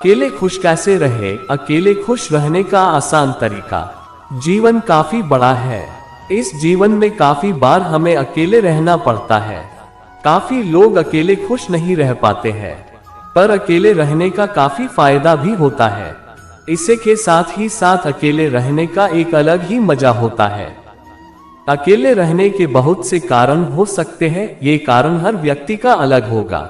अकेले खुश कैसे रहे? अकेले खुश रहने का आसान तरीका। जीवन काफी बड़ा है। इस जीवन में काफी बार हमें अकेले रहना पड़ता है। काफी लोग अकेले खुश नहीं रह पाते हैं, पर अकेले रहने का काफी फायदा भी होता है। इसे के साथ ही साथ अकेले रहने का एक अलग ही मजा होता है। अकेले रहने के बहुत से कारण हो सकते हैं। ये कारण हर व्यक्ति का अलग होगा।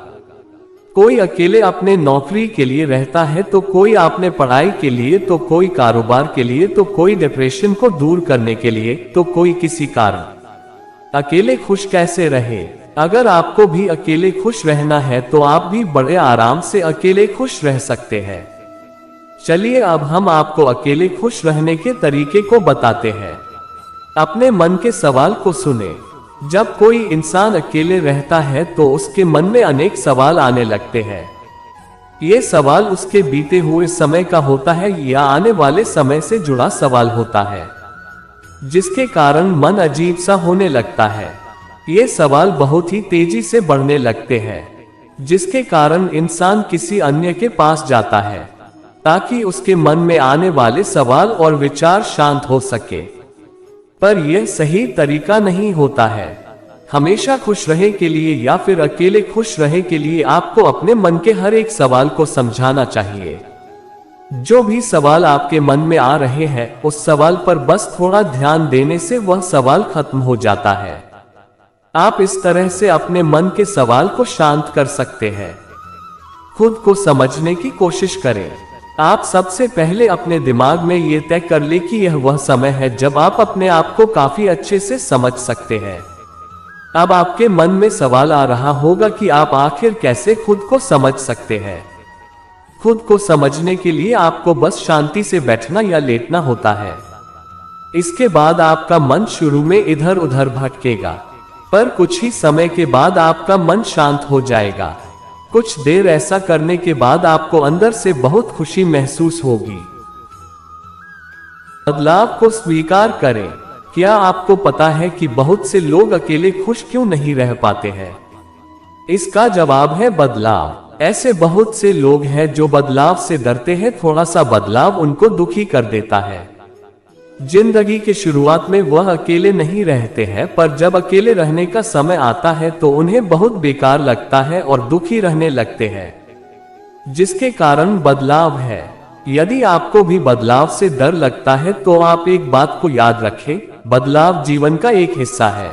कोई अकेले अपने नौकरी के लिए रहता है, तो कोई अपने पढ़ाई के लिए, तो कोई कारोबार के लिए, तो कोई डिप्रेशन को दूर करने के लिए, तो कोई किसी कारण। अकेले खुश कैसे रहे? अगर आपको भी अकेले खुश रहना है तो आप भी बड़े आराम से अकेले खुश रह सकते हैं। चलिए अब हम आपको अकेले खुश रहने के तरीके को बताते हैं। अपने मन के सवाल को सुने। जब कोई इंसान अकेले रहता है तो उसके मन में अनेक सवाल आने लगते हैं। ये सवाल उसके बीते हुए समय का होता है या आने वाले समय से जुड़ा सवाल होता है, जिसके कारण मन अजीब सा होने लगता है। ये सवाल बहुत ही तेजी से बढ़ने लगते हैं, जिसके कारण इंसान किसी अन्य के पास जाता है ताकि उसके मन में आने वाले सवाल और विचार शांत हो सके। पर यह सही तरीका नहीं होता है। हमेशा खुश रहे के लिए या फिर अकेले खुश रहे के लिए आपको अपने मन के हर एक सवाल को समझाना चाहिए। जो भी सवाल आपके मन में आ रहे हैं, उस सवाल पर बस थोड़ा ध्यान देने से वह सवाल खत्म हो जाता है। आप इस तरह से अपने मन के सवाल को शांत कर सकते हैं। खुद को समझने की कोशिश करें। आप सबसे पहले अपने दिमाग में ये तय कर ले कि यह वह समय है जब आप अपने आप को काफी अच्छे से समझ सकते हैं। अब आपके मन में सवाल आ रहा होगा कि आप आखिर कैसे खुद को समझ सकते हैं। खुद को समझने के लिए आपको बस शांति से बैठना या लेटना होता है। इसके बाद आपका मन शुरू में इधर उधर भटकेगा, पर कुछ ही समय के बाद आपका मन शांत हो जाएगा। कुछ देर ऐसा करने के बाद आपको अंदर से बहुत खुशी महसूस होगी। बदलाव को स्वीकार करें। क्या आपको पता है कि बहुत से लोग अकेले खुश क्यों नहीं रह पाते हैं? इसका जवाब है बदलाव। ऐसे बहुत से लोग हैं जो बदलाव से डरते हैं। थोड़ा सा बदलाव उनको दुखी कर देता है। जिंदगी के शुरुआत में वह अकेले नहीं रहते हैं, पर जब अकेले रहने का समय आता है तो उन्हें बहुत बेकार लगता है और दुखी रहने लगते हैं, जिसके कारण बदलाव है। यदि आपको भी बदलाव से डर लगता है तो आप एक बात को याद रखें, बदलाव जीवन का एक हिस्सा है।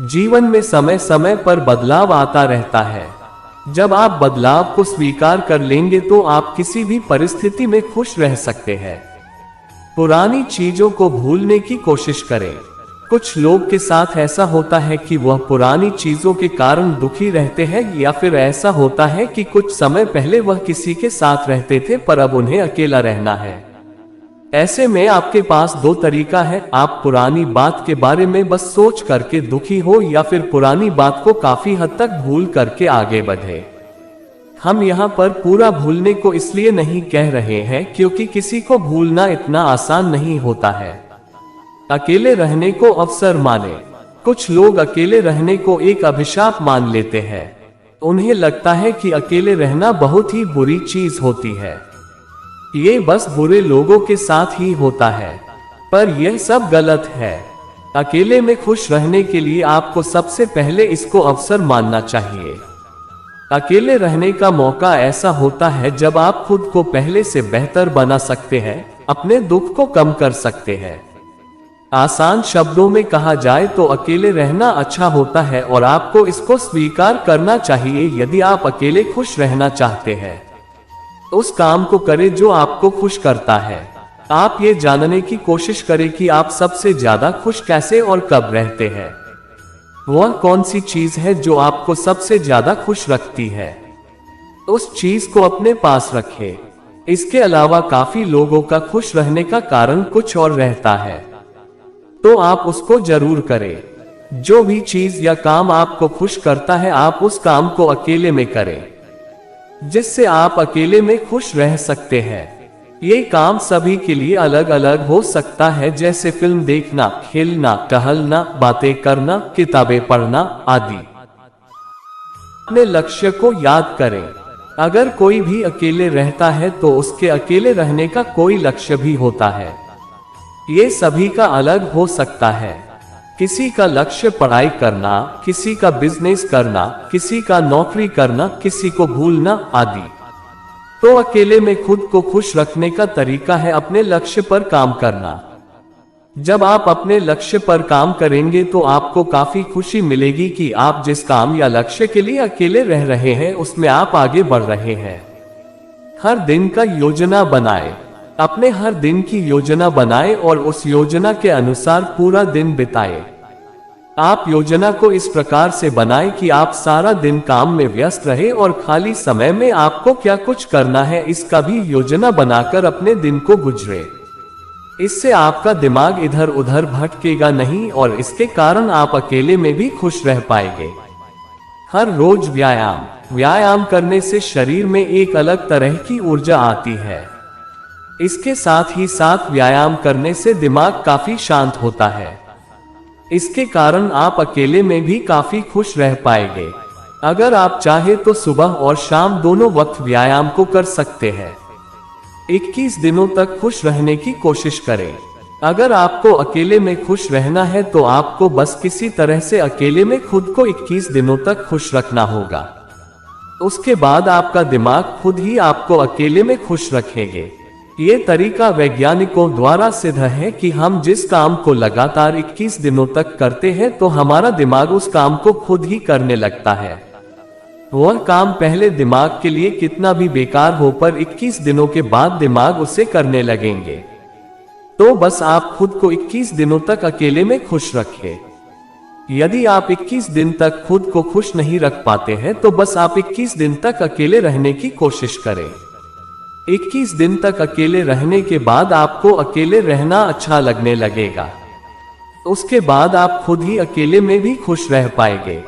जीवन में समय समय पर बदलाव आता रहता है। जब आप बदलाव को स्वीकार कर लेंगे तो आप किसी भी परिस्थिति में खुश रह सकते हैं। पुरानी चीजों को भूलने की कोशिश करें। कुछ लोग के साथ ऐसा होता है कि वह पुरानी चीजों के कारण दुखी रहते हैं, या फिर ऐसा होता है कि कुछ समय पहले वह किसी के साथ रहते थे पर अब उन्हें अकेला रहना है। ऐसे में आपके पास दो तरीका है। आप पुरानी बात के बारे में बस सोच करके दुखी हो, या फिर पुरानी बात को काफी हद तक भूल करके आगे बढ़े। हम यहाँ पर पूरा भूलने को इसलिए नहीं कह रहे हैं क्योंकि किसी को भूलना इतना आसान नहीं होता है। अकेले रहने को अवसर माने। कुछ लोग अकेले रहने को एक अभिशाप मान लेते हैं। उन्हें लगता है कि अकेले रहना बहुत ही बुरी चीज होती है। ये बस बुरे लोगों के साथ ही होता है, पर यह सब गलत है। अकेले में खुश रहने के लिए आपको सबसे पहले इसको अवसर मानना चाहिए। अकेले रहने का मौका ऐसा होता है जब आप खुद को पहले से बेहतर बना सकते हैं, अपने दुख को कम कर सकते हैं। आसान शब्दों में कहा जाए तो अकेले रहना अच्छा होता है और आपको इसको स्वीकार करना चाहिए। यदि आप अकेले खुश रहना चाहते हैं, उस काम को करें जो आपको खुश करता है। आप ये जानने की कोशिश करें कि आप सबसे ज्यादा खुश कैसे और कब रहते हैं। वह कौन सी चीज है जो आपको सबसे ज्यादा खुश रखती है, उस चीज को अपने पास रखें। इसके अलावा काफी लोगों का खुश रहने का कारण कुछ और रहता है, तो आप उसको जरूर करें। जो भी चीज या काम आपको खुश करता है, आप उस काम को अकेले में करें, जिससे आप अकेले में खुश रह सकते हैं। ये काम सभी के लिए अलग अलग हो सकता है, जैसे फिल्म देखना, खेलना, टहलना, बातें करना, किताबें पढ़ना आदि। अपने लक्ष्य को याद करें। अगर कोई भी अकेले रहता है तो उसके अकेले रहने का कोई लक्ष्य भी होता है। ये सभी का अलग हो सकता है। किसी का लक्ष्य पढ़ाई करना, किसी का बिजनेस करना, किसी का नौकरी करना, किसी को भूलना आदि। तो अकेले में खुद को खुश रखने का तरीका है अपने लक्ष्य पर काम करना। जब आप अपने लक्ष्य पर काम करेंगे तो आपको काफी खुशी मिलेगी कि आप जिस काम या लक्ष्य के लिए अकेले रह रहे हैं उसमें आप आगे बढ़ रहे हैं। हर दिन का योजना बनाएं। अपने हर दिन की योजना बनाएं और उस योजना के अनुसार पूरा दिन बिताएं। आप योजना को इस प्रकार से बनाएं कि आप सारा दिन काम में व्यस्त रहे और खाली समय में आपको क्या कुछ करना है इसका भी योजना बनाकर अपने दिन को गुजरे। इससे आपका दिमाग इधर उधर भटकेगा नहीं और इसके कारण आप अकेले में भी खुश रह पाएंगे। हर रोज व्यायाम करने से शरीर में एक अलग तरह की ऊर्जा आती है। इसके साथ ही साथ व्यायाम करने से दिमाग काफी शांत होता है। इसके कारण आप अकेले में भी काफी खुश रह पाएंगे। अगर आप चाहे तो सुबह और शाम दोनों वक्त व्यायाम को कर सकते हैं। 21 दिनों तक खुश रहने की कोशिश करें। अगर आपको अकेले में खुश रहना है तो आपको बस किसी तरह से अकेले में खुद को 21 दिनों तक खुश रखना होगा। उसके बाद आपका दिमाग खुद ही आपको अकेले में खुश रखेंगे। ये तरीका वैज्ञानिकों द्वारा सिद्ध है कि हम जिस काम को लगातार 21 दिनों तक करते हैं तो हमारा दिमाग उस काम को खुद ही करने लगता है। वह काम पहले दिमाग के लिए कितना भी बेकार हो पर 21 दिनों के बाद दिमाग उसे करने लगेंगे। तो बस आप खुद को 21 दिनों तक अकेले में खुश रखें। यदि आप 21 दिन तक खुद को खुश नहीं रख पाते हैं तो बस आप 21 दिन तक अकेले रहने की कोशिश करें। 21 दिन तक अकेले रहने के बाद आपको अकेले रहना अच्छा लगने लगेगा। उसके बाद आप खुद ही अकेले में भी खुश रह पाएंगे।